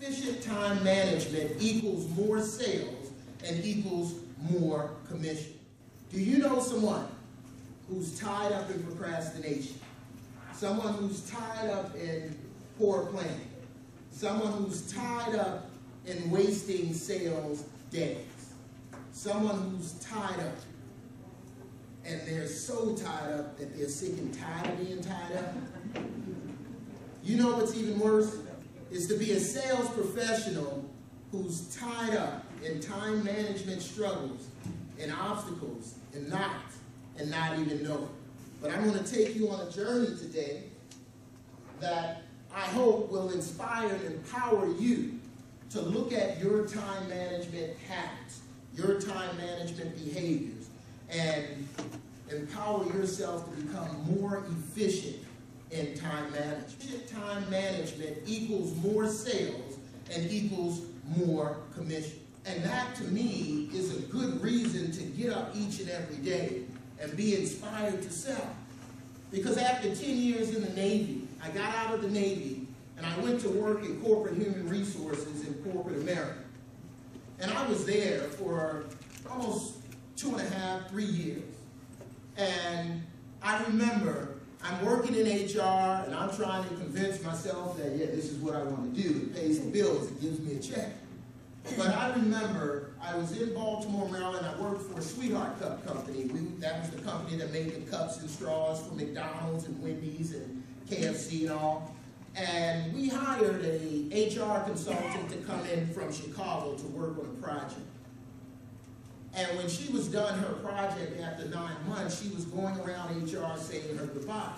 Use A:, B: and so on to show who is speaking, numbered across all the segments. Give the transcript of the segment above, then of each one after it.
A: Efficient time management equals more sales and equals more commission. Do you know someone who's tied up in procrastination? Someone who's tied up in poor planning? Someone who's tied up in wasting sales days? Someone who's tied up and they're so tied up that they're sick and tired of being tied up? You know what's even worse? Is to be a sales professional who's tied up in time management struggles and obstacles and not even know it. But I'm going to take you on a journey today that I hope will inspire and empower you to look at your time management habits, your time management behaviors, and empower yourself to become more efficient in time management. Efficient time management equals more sales and equals more commission. And that, to me, is a good reason to get up each and every day and be inspired to sell. Because after 10 years in the Navy, I got out of the Navy and I went to work in corporate human resources in corporate America. And I was there for almost 2.5, 3 years. And I remember I'm working in HR and I'm trying to convince myself that, yeah, this is what I want to do. It pays the bills, it gives me a check. But I remember I was in Baltimore, Maryland. I worked for a Sweetheart Cup company. That was the company that made the cups and straws for McDonald's and Wendy's and KFC and all. And we hired a HR consultant to come in from Chicago to work on a project. And when she was done her project after 9 months, she was going around HR saying her goodbye.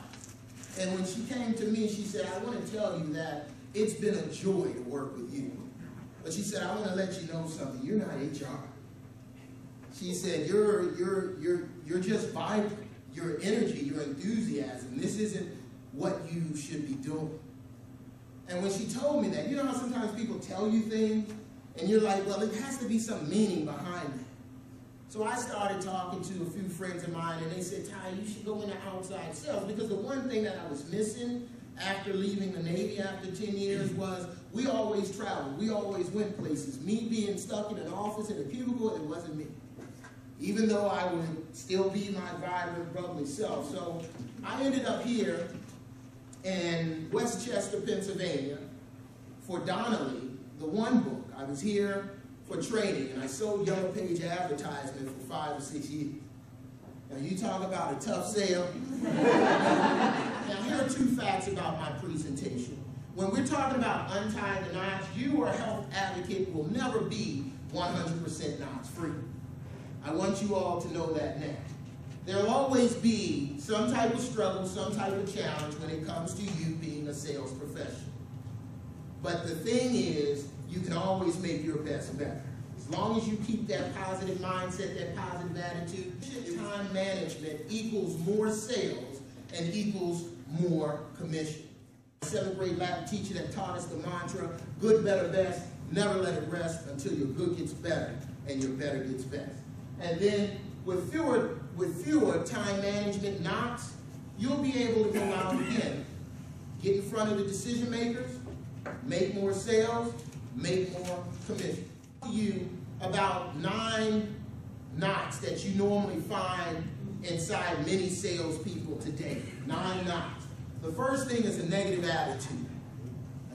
A: And when she came to me, she said, I want to tell you that it's been a joy to work with you. But she said, I want to let you know something. You're not HR. She said, you're just vibrant. Your energy, your enthusiasm, this isn't what you should be doing. And when she told me that, you know how sometimes people tell you things, and you're like, well, it has to be some meaning behind it. So I started talking to a few friends of mine, and they said, Ty, you should go into outside sales. Because the one thing that I was missing after leaving the Navy after 10 years was we always traveled. We always went places. Me being stuck in an office in a cubicle, it wasn't me. Even though I would still be my vibrant, bubbly self. So I ended up here in Westchester, Pennsylvania for Donnelly, the One Book. I was here for training, and I sold Yellow Page advertisement for 5 or 6 years. Now you talk about a tough sale. Now here are 2 facts about my presentation. When we're talking about untying the knots, you or a health advocate will never be 100% knots free. I want you all to know that now. There'll always be some type of struggle, some type of challenge when it comes to you being a sales professional. But the thing is, you can always make your best better. As long as you keep that positive mindset, that positive attitude, time management equals more sales and equals more commission. 7th grade Latin teacher that taught us the mantra, good, better, best, never let it rest until your good gets better and your better gets best. And then with fewer time management knots, you'll be able to go out again, get in front of the decision makers, make more sales, make more commission. I'll tell you about 9 knots that you normally find inside many salespeople today. 9 knots. The first thing is a negative attitude.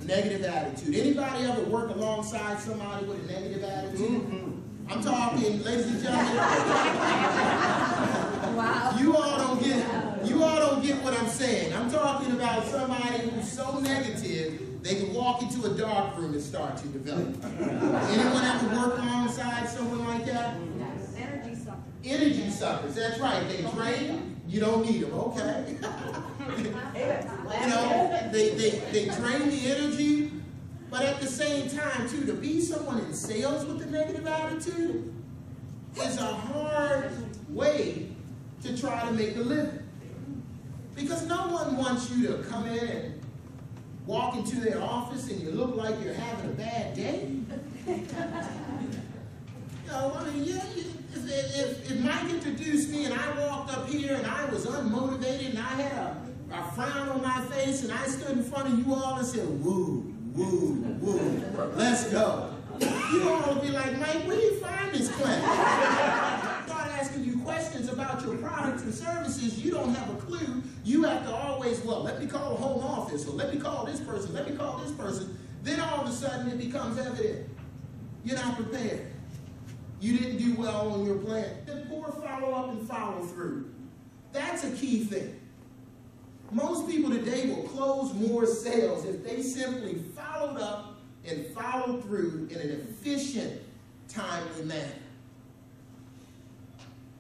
A: A negative attitude. Anybody ever work alongside somebody with a negative attitude? I'm talking, ladies and gentlemen. Wow. You all don't get what I'm saying. I'm talking about somebody who's so negative they can walk into a dark room and start to develop. Anyone ever work alongside someone like that?
B: Energy suckers.
A: Energy suckers, that's right. They drain, you don't need them, okay? You know, they drain the energy, but at the same time, too, to be someone in sales with a negative attitude is a hard way to try to make a living. Because no one wants you to come in and walk into their office and you look like you're having a bad day. You know, I mean, yeah, if Mike introduced me and I walked up here and I was unmotivated and I had a frown on my face and I stood in front of you all and said, woo, Woo, woo. Let's go. You all will be like, Mike, where do you find this class? Start asking you questions about your products and services. You don't have a clue. You have to always, well, let me call the home office, or let me call this person, let me call this person. Then all of a sudden it becomes evident. You're not prepared. You didn't do well on your plan. Then poor follow-up and follow-through. That's a key thing. Most people today will close more sales if they simply followed up and followed through in an efficient, timely manner.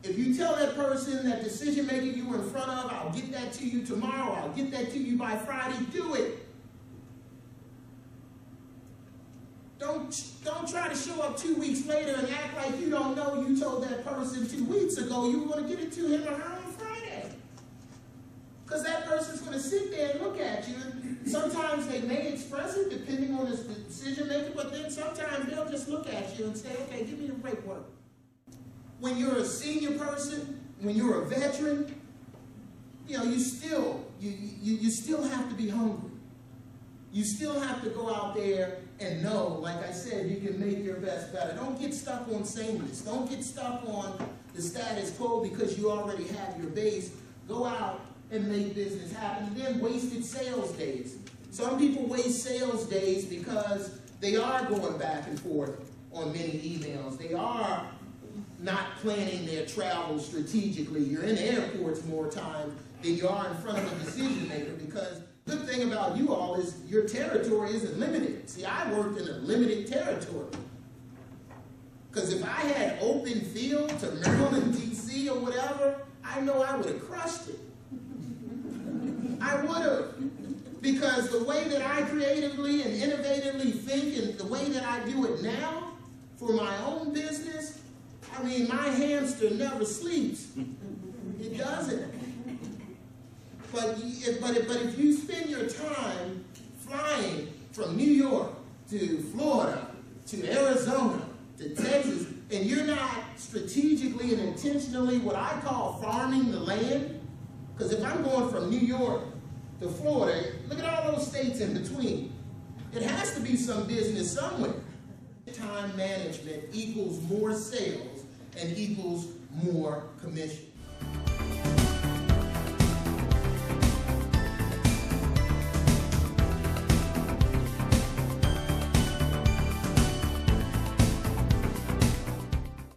A: If you tell that person, that decision maker you were in front of, I'll get that to you tomorrow, I'll get that to you by Friday, do it. Don't try to show up 2 weeks later and act like you don't know you told that person 2 weeks ago you were going to get it to him or her on Friday. Because that person's going to sit there and look at you. Sometimes they may express it depending on the decision maker, but then sometimes they'll just look at you and say, okay, give me the break work. When you're a senior person, when you're a veteran, you know, you still have to be hungry. You still have to go out there and know, like I said, you can make your best better. Don't get stuck on sameness. Don't get stuck on the status quo because you already have your base. Go out and make business happen. And then wasted sales days. Some people waste sales days because they are going back and forth on many emails. They are not planning their travel strategically. You're in airports more time than you are in front of a decision maker, because the good thing about you all is your territory isn't limited. See, I worked in a limited territory. Because if I had open field to Maryland, D.C. or whatever, I know I would have crushed it. I would have. Because the way that I creatively and innovatively think and the way that I do it now for my own business, I mean, my hamster never sleeps. It doesn't. But if you spend your time flying from New York to Florida to Arizona to Texas, and you're not strategically and intentionally what I call farming the land, because if I'm going from New York to Florida, look at all those states in between. It has to be some business somewhere. Time management equals more sales and equals more commission.